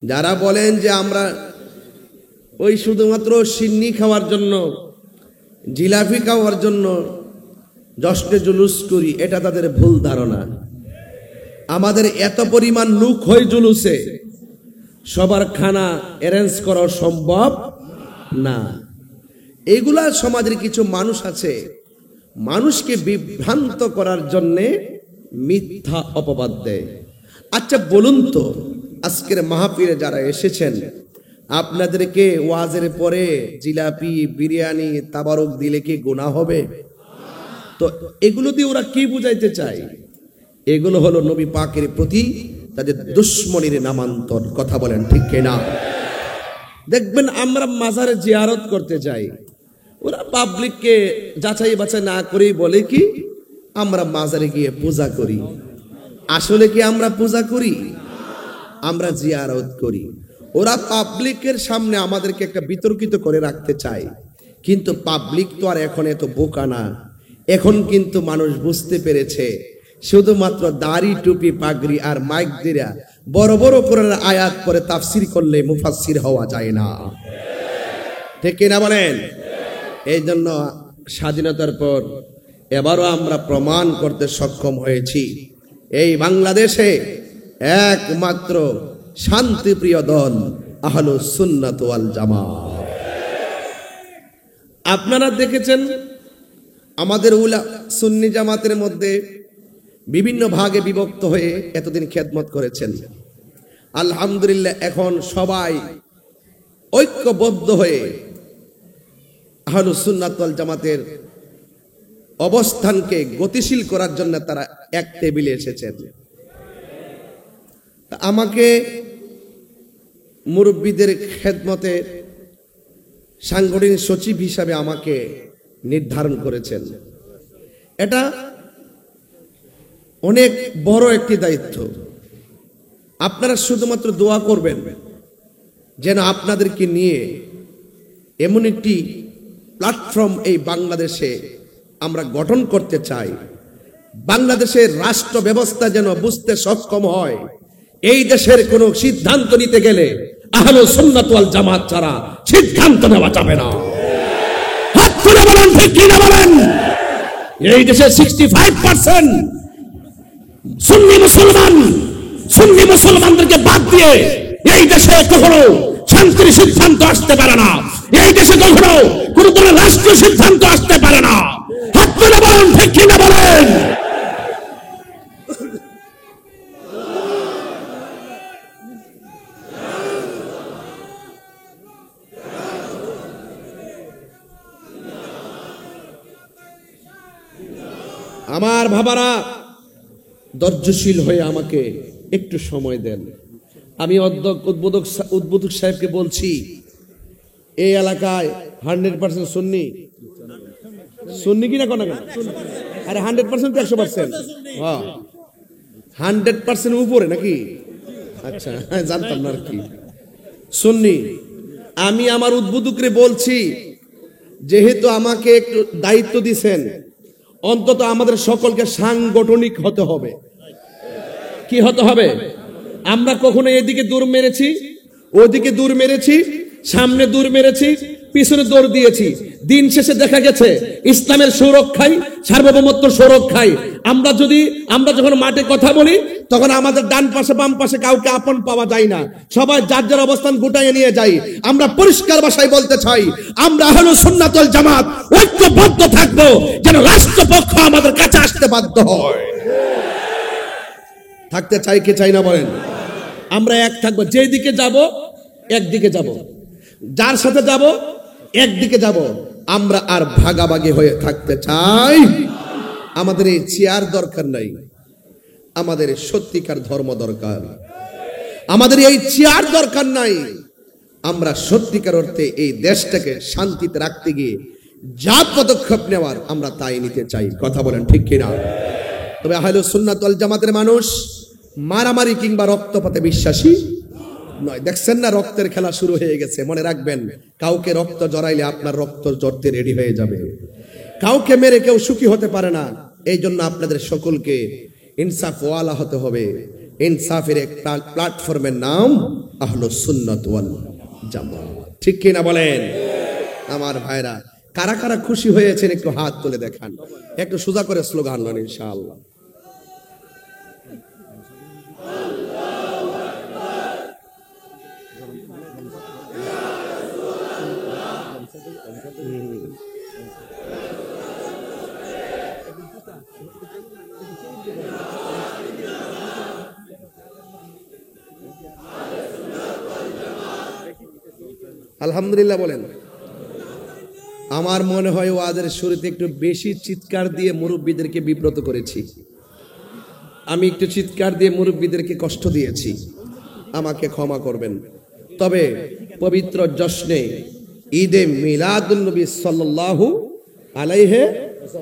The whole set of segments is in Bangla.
যারা বলেন যে আমরা ওই শুধুমাত্র সিন্নি খাওয়ার জন্য, জিলাপি খাওয়ার জন্য জশ্নে জুলুস করি, এটা তাদের ভুল ধারণা। আমাদের এত পরিমাণ লোক হয় জুলুসে, সবার খানা অ্যারেঞ্জ করা সম্ভব না। এগুলা সমাজের কিছু মানুষ আছে, মানুষকে বিভ্রান্ত করার জন্যে মিথ্যা অপবাদ দেয়। আচ্ছা বলুন তো, আজকের মাহফিলে যারা এসেছেন, আপনাদেরকে ওয়াজের পরে জিলাপি, বিরিয়ানি, তাবারক দিলে কি গুনাহ হবে? তো এগুলো দিয়ে ওরা কি বুঝাইতে চায়? এগুলো হলো নবী পাকের প্রতি তাদের দুশ্মনীর নামান্তর। কথা বলেন ঠিক কিনা? দেখবেন আমরা মাজারে জিয়ারত করতে যাই, ওরা পাবলিককে যাচাই বাছাই না করেই বলে কি আমরা মাজারে গিয়ে পূজা করি। আসলে কি আমরা পূজা করি? আমরা জিয়ারত করি। ওরা পাবলিকের সামনে আমাদেরকে একটা বিতর্কিত করে রাখতে চায়, কিন্তু পাবলিক তো আর এখন এত বোকা না। এখন কিন্তু মানুষ বুঝতে পেরেছে শুধুমাত্র দাড়ি, টুপি, পাগড়ি আর মাইক দিয়া বড় বড় কোরআনের আয়াত পরে তাফসির করলে মুফাসসির হওয়া যায় না। ঠিক কিনা বলেন? এই জন্য স্বাধীনতার পর এবারও আমরা প্রমাণ করতে সক্ষম হয়েছি, এই বাংলাদেশে একমাত্র শান্তিপ্রিয় দল আহলুস সুন্নাত ওয়াল জামাত। আপনারা দেখেছেন আমাদের সুন্নি জামাতের মধ্যে বিভিন্ন ভাগে বিভক্ত হয়ে এতদিন খেদমত করেছেন। আলহামদুলিল্লাহ এখন সবাই ঐক্যবদ্ধ হয়ে আহলুস সুন্নাত ওয়াল জামাতের অবস্থানকে গতিশীল করার জন্য তারা এক টেবিলে এসেছেন। আমাকে মুরব্বীদের খেদমতে সাংগঠনিক সচিব হিসাবে আমাকে নির্ধারণ করেছেন। এটা অনেক বড় একটি দায়িত্ব। আপনারা শুধুমাত্র দোয়া করবেন যেন আপনাদেরকে নিয়ে এমন একটি প্ল্যাটফর্ম এই বাংলাদেশে আমরা গঠন করতে চাই, বাংলাদেশের রাষ্ট্র ব্যবস্থা যেন বুঝতে সক্ষম হয় এই দেশের কোন সিদ্ধান্ত নিতে গেলে আহলুস সুন্নাত ওয়াল জামাত ছাড়া সিদ্ধান্ত নেওয়া যাবে না। হাত তুলে বলেন ঠিক কি না বলেন? এই দেশে 65% সুন্নি মুসলমান, সুন্নি মুসলমানদেরকে বাদ দিয়ে এই দেশে কখনো শান্তির সিদ্ধান্ত আসতে পারে না। এই দেশে কখনো কোন ধরনের রাষ্ট্রীয় সিদ্ধান্ত আসতে পারে না। হাত তুলে বলেন ঠিক কি না বলেন? আমার ভাবারা ধৈর্যশীল হয়ে আমাকে একটু সময় দেন। আমি উদ্বোধক সাহেবকে বলছি, এই এলাকায় 100% সুন্নি, সুন্নি কিনা কোন কেন? আরে 100% 100%, হ্যাঁ 100% উপরে নাকি? আচ্ছা জানতাম না আর কি সুন্নি। আমি আমার উদ্বোধকরে বলছি, যেহেতু আমাকে একটু দায়িত্ব দিয়েছেন, অন্তত আমাদের সকলকে সাংগঠনিক হতে হবে। কি হতে হবে? আমরা কখনো এদিকে দূর মেরেছি, ওদিকে দূর মেরেছি, সামনে দূর মেরেছি, পিছনে দৌড় দিয়েছি। দিন শেষে দেখা গেছে ইসলামের সুরক্ষায়, সার্বভৌমত্ব সুরক্ষায় আমরা যখন মাঠে কথা বলি তখন আমাদের ডান পাশে বাম পাশে কাউকে আপন পাওয়া যায় না, সবাই যার যার অবস্থান গুটাইয়ে নিয়ে যাই। আমরা পরিষ্কার ভাষায় বলতে চাই, আমরা আহলুস সুন্নাত ওয়াল জামাত ঐক্যবদ্ধ থাকবো যেন রাষ্ট্রপক্ষ আমাদের কাছে আসতে বাধ্য হয়। থাকতে চাই কি চাই না বলেন? আমরা এক থাকবো, যেদিকে যাব একদিকে যাব, যার সাথে যাব একদিকে যাব। আমরা আর ভাগাভাগি হয়ে থাকতে চাই। আমাদের এই চেয়ার দরকার নাই, আমাদের সত্যিকার ধর্ম দরকার। আমাদের এই চেয়ার দরকার নাই, আমরা সত্যিকার অর্থে এই দেশটাকে শান্তিতে রাখতে গিয়ে যা পদক্ষেপ নেওয়ার আমরা তাই নিতে চাই। কথা বলেন ঠিক কিনা? তবে আহলুস সুন্নাত ওয়াল জামাতের মানুষ মারামারি কিংবা রক্তপাতে বিশ্বাসী নয়। দেখছেন না রক্তের খেলা শুরু হয়ে গেছে। মনে রাখবেন, কাউকে রক্ত জড়াইলে আপনার রক্ত জড়তে রেডি হয়ে যাবে। কাউকে মেরে কেউ সুখী হতে পারে না। এই জন্য আপনাদের সকলকে ইনসাফ ওয়ালা হতে হবে, ইনসাফের এক প্ল্যাটফর্মের নাম আহলুস সুন্নাত ওয়াল জামাত। ঠিক কিনা বলেন আমার ভাইরা? কারা কারা খুশি হয়েছেন একটু হাত তুলে দেখান, একটু সোজা করে স্লোগান দেন ইনশাআল্লাহ। আলহামদুলিল্লাহ বলেন। আমার মনে হয় ওয়াজের শুরুতে একটু বেশি চিৎকার দিয়ে মুরব্বীদেরকে বিব্রত করেছি, আমি একটু চিৎকার দিয়ে মুরব্বীদেরকে কষ্ট দিয়েছি, আমাকে ক্ষমা করবেন। তবে পবিত্র জশ্নে ঈদে মিলাদুন নবী সাল্লাল্লাহু আলাইহি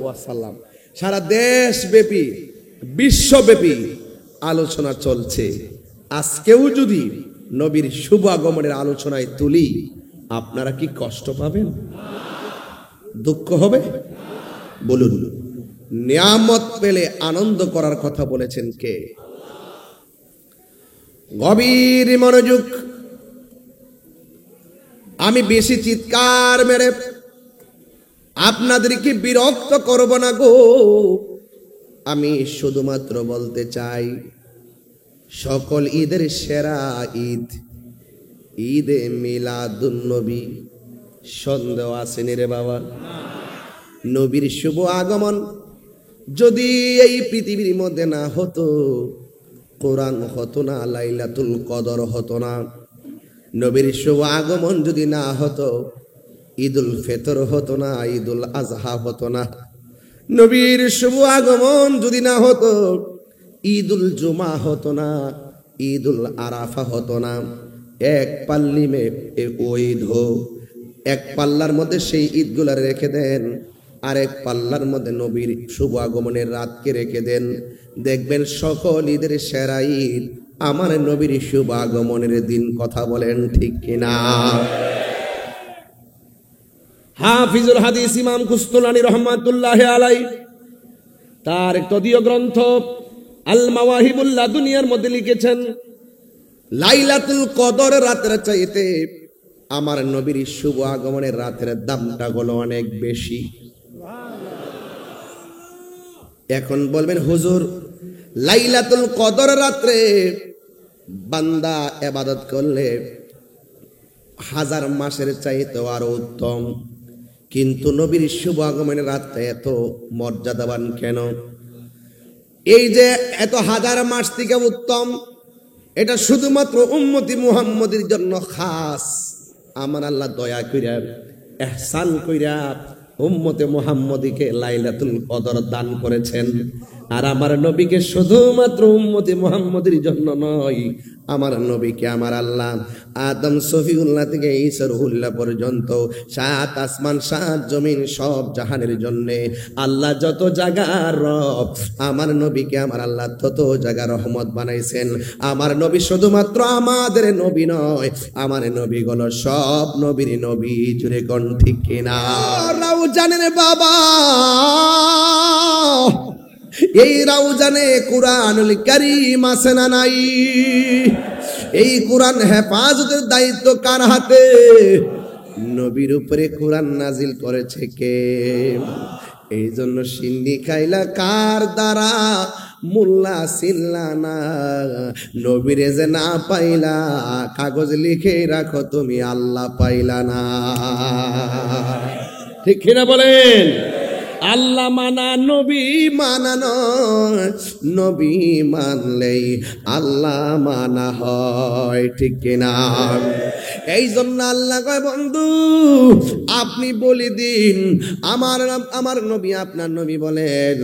ওয়াসাল্লাম সারা দেশব্যাপী বিশ্বব্যাপী আলোচনা চলছে। আজকেও যদি নবীর শুভ আগমনের আলোচনায় তুলি, আপনারা কি কষ্ট পাবেন? দুঃখ হবে? বলুন। নিয়ামত পেলে আনন্দ করার কথা বলেছেন কে? গভীর মনোযোগ। আমি বেশি চিৎকার মেরে আপনাদেরকে বিরক্ত করব না গো। আমি শুধুমাত্র বলতে চাই, সকল ঈদের সেরা ঈদ ঈদে মিলাদুন নবী। সন্দেহ আসেনি রে বাবা? নবীর শুভ আগমন যদি এই পৃথিবীর মধ্যে না হতো, কোরআন হতো না, লাইলাতুল কদর হতো না। নবীর শুভ আগমন যদি না হতো, ঈদুল ফিতর হতো না, ঈদুল আজহা হতো না। নবীর শুভ আগমন যদি না হতো, ঈদুল জুমা হতো না, ঈদুল আরাফা হতো না। এক পাল্লি মে ওই ঈদ হো, এক পাল্লার মধ্যে সেই ঈদগুলা রেখে দেন, আর এক পাল্লার মধ্যে নবীর শুভ আগমনের রাতকে রেখে দেন, দেখবেন সকল ঈদের সেরা ঈদ আমার নবীর শুভ আগমনের দিন। কথা বলেন ঠিক কিনা? হাফিজুল হাদিস ইমাম কুস্তুলানী রহমাতুল্লাহ আলাই তার এক তদীয় গ্রন্থ আল মাওয়াহিবুল্লাহ দুনিয়ার মধ্যে লিখেছেন, লাইলাতুল কদর রাতের চাইতে আমার নবীর শুভ আগমনের রাতের দামটা হলো অনেক বেশি। এখন বলবেন হুজুর, লাইলাতুল কদর রাত্রে বান্দা ইবাদত করলে 1000 মাসের চাইতে আরো উত্তম, কিন্তু নবীর শুভ আগমনের রাতটা এত মর্যাদাবান কেন? এই যে এত 1000 মাস থেকে উত্তম, এটা শুধুমাত্র উম্মতি মুহাম্মদের জন্য খাস। আমার আল্লাহ দয়া কইরা ইহসান কইরা উম্মতে মুহাম্মদীকে লাইলাতুল কদর দান করেছেন। আর আমার নবীকে শুধুমাত্র উম্মতে মুহাম্মদের জন্য নয়, আমার নবীকে আমার আল্লাহ আদম সফিউল্লাহ থেকে ঈসা রুহুল্লাহ পর্যন্ত 7 আসমান 7 জমিন সব জাহানের জন্য আল্লাহ যত জায়গার রব, আমার নবীকে আমার আল্লাহ তত জায়গা রহমত বানাইছেন। আমার নবী শুধুমাত্র আমাদের নবী নয়, আমার নবী হলো সব নবীর নবী। জুড়ে কোন ঠিক কিনা? রাউজানের বাবা, এই রাউজানে কুরআনুল কারীম আছে না নাই? এই কুরআন হেফাজতের দায়িত্ব কার হাতে? নবীর উপরে কুরআন নাজিল করেছে কে? এই জন্য সিন্নি খাইলা কার দ্বারা, মোল্লা চিল্লা না। নবীরে যে না পাইলা, কাগজ লিখে রাখো তুমি, আল্লাহ পাইলা না। ঠিক কিনা বলেন? আল্লাহ মানা নবী মানা নয়, নবী মানলেই আল্লাহ মানা হয়। ঠিক কিনা? এই জন্য আল্লাহ কয়, বন্ধু আপনি বলে দিন, আমার নবী আপনার নবী বলেন,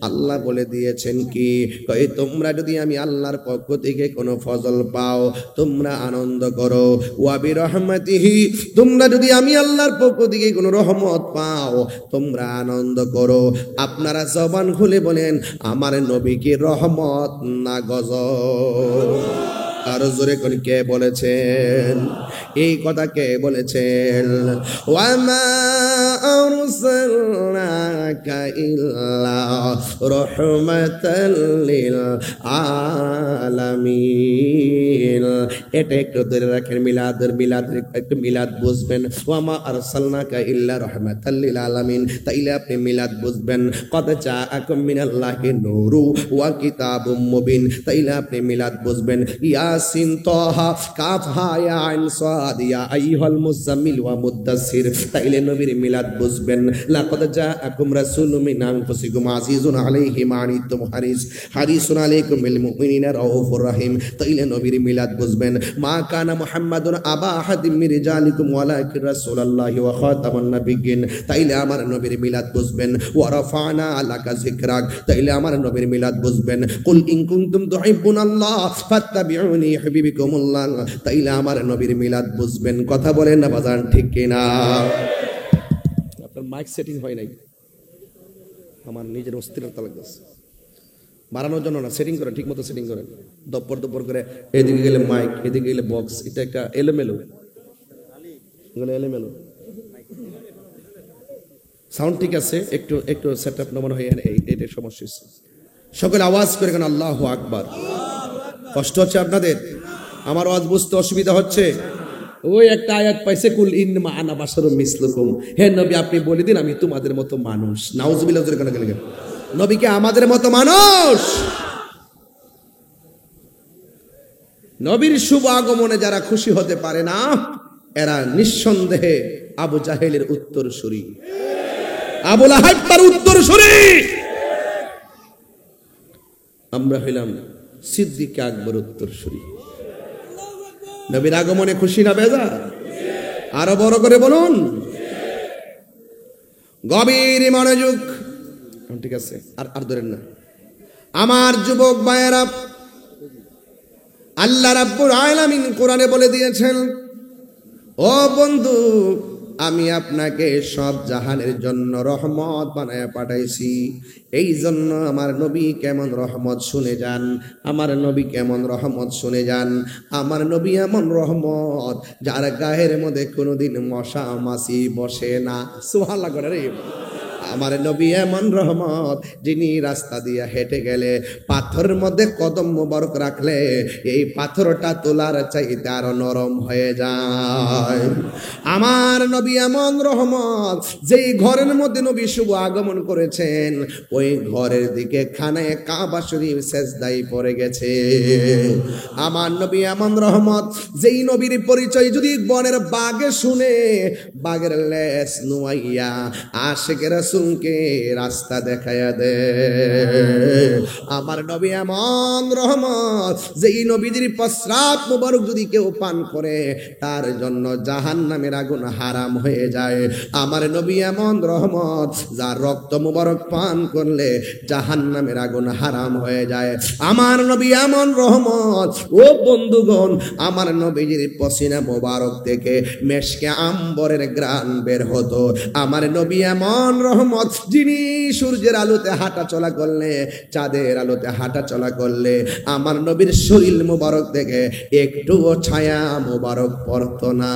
আল্লাহ বলে দিয়েছেন কি, কই তোমরা যদি আমি আল্লাহর পক্ষ থেকে কোনো ফজল পাও, তোমরা আনন্দ করো। ওয়া বিরহমাতিহি, তোমরা যদি আমি আল্লাহর পক্ষ থেকে কোনো রহমত পাও, তোমরা আনন্দ করো। আপনারা জবান খুলে বলেন, আমার নবী কি রহমত না গজব? আর জোরে কোন কে বলেছেন এই কথা? কে বলেছেন? ওয়ামা আরসালনাকা ইল্লা রাহমাতাল লিল আলামিন। এটা একটু ধরে রাখেন, মিলাদের একটু মিলাদ বুঝবেন। ওয়ামা আরসালনাকা ইল্লা রাহমাতাল লিল আলামিন, তাইলে আপনি মিলাদ বুঝবেন। কদ জাআকুম মিনাল্লাহি নূরু ওয়া কিতাবুম মুবিন, তাইলে আপনি মিলাদ বুঝবেন। ইয়াসিন তাহা কাফ হা ইয়া আইন সাদ ইয়া আইয়ুহাল মুজাম্মিল ওয়া মুদ্দাসসির, তাইলে নবীর মিলাদ বুঝবেন। লাকাদ জাআকুম রাসূলুম মিন আনফুসিকুম আজিজুন আলাইহি মা আনিতুম হারিসুন আলাইকুম বিল মুমিনিনা রাউফুর রহিম, তাইলে নবীর মিলাদ বুঝবেন। মা কানা মুহাম্মাদুন আবা আহাদিম মির রিজালিকুম ওয়ালাকিন রাসূলুল্লাহি ওয়া খাতামান নাবিয়্যিন, তাইলে আমার নবীর মিলাদ বুঝবেন। ওয়া রাফা'না লাকা যিকরাক, তাইলে আমার নবীর মিলাদ বুঝবেন। কুল ইন কুনতুম তুহিব্বুনাল্লাহ ফাত্তাবিউনি ইউহিব্বুকুমুল্লাহ, তাইলে আমার নবীর মিলাদ বুঝবেন। কথা বলেন না বাজান, ঠিক কিনা? আপনার মাইক সেটিং হয় নাই, আমার নিজের অস্থিরতা লাগতেছে। বাড়ানোর জন্য না, সেটিং করেন, ঠিক মতো সেটিং করেন। দপ্পর করে এদিকে গেলে মাইক, এদিকে গেলে বক্স, এটা একটা এলোমেলো এলোমেলো সাউন্ড। ঠিক আছে, একটু একটু সেট আপ নমন হয়ে এইটার সমস্যা। সকলে আওয়াজ করে কেন আল্লাহু আকবার। কষ্ট হচ্ছে আপনাদের? আমার আওয়াজ বুঝতে অসুবিধা হচ্ছে? ওই একটা আয়াত পাইছে, কুল ইন্নামা আনা বাশারুম মিসলুকুম, হে নবী আপনি বলে দিন আমি তোমাদের মতো মানুষ। নাউজুবিল্লাহ কেন গেলেন? নবীকে আমাদের মতো মানুষ। নবীর শুভ আগমনে যারা খুশি হতে পারে না, এরা নিঃসন্দেহে আবু জাহেলের উত্তরসূরি, আবু লাহাব তার উত্তরসূরি। আমরা হইলাম সিদ্দিক আকবর উত্তরসূরি। নবীর আগমনে খুশি না বেজার? আরো বড় করে বলুন। গভীর মনোযোগ। ঠিক আছে, আর ধরেন না। আমার যুবক ভাইয়েরা, আল্লাহ রাব্বুল আলামিন কোরআনে বলে দিয়েছেন, ও বন্ধু আমি আপনাকে সব জাহানের জন্য রহমত বানায় পাঠাইছি। এই জন্য আমার নবী কেমন রহমত শুনে যান, আমার নবী কেমন রহমত শুনে যান। আমার নবী এমন রহমত যার গায়ের মধ্যে কোনোদিন মশা মাছি বসে না। সুবহানাল্লাহ করে রে। আমার নবী এমন রহমত যিনি রাস্তা দিয়ে হেঁটে গেলে পাথরের মধ্যে কদম মোবারক রাখলে এই পাথরটা তোলার চাইতে আরো নরম হয়ে যায়। আমার নবী এমন রহমত যেই ঘরের মধ্যে নবী শুভ আগমন করেছেন ওই ঘরের দিকে খানায় কাবা শরীফ সেজদায় পড়ে গেছে। আমার নবী এমন রহমত যেই নবীর পরিচয় যদি বনের বাঘে শুনে বাঘের লেজ নুয়াইয়া আশিকের রাসূলকে রাস্তা দেখায়া দে। আমার নবী এমন রহমত যেই নবীদের প্রস্রাব মুবারক যদি কেউ পান করে তার জন্য জাহান্নামের আগুন হারাম হয়ে যায়। আমার নবী এমন রহমত যার রক্ত মুবারক পান করলে জাহান্নামের আগুন হারাম হয়ে যায়। আমার নবী এমন রহমত, ও বন্ধুগণ আমার নবীজির পসিনা মুবারক থেকে মেশকে আম্বরের গ্রান বের হতো। আমার নবী এমন রহমত যিনি সূর্যের আলোতে হাঁটা চলা করলে, চাঁদের আলোতে হাঁটা চলা করলে আমার নবীর শরীর মুবারক থেকে একটুও ছায়া মুবারক পড়তো না।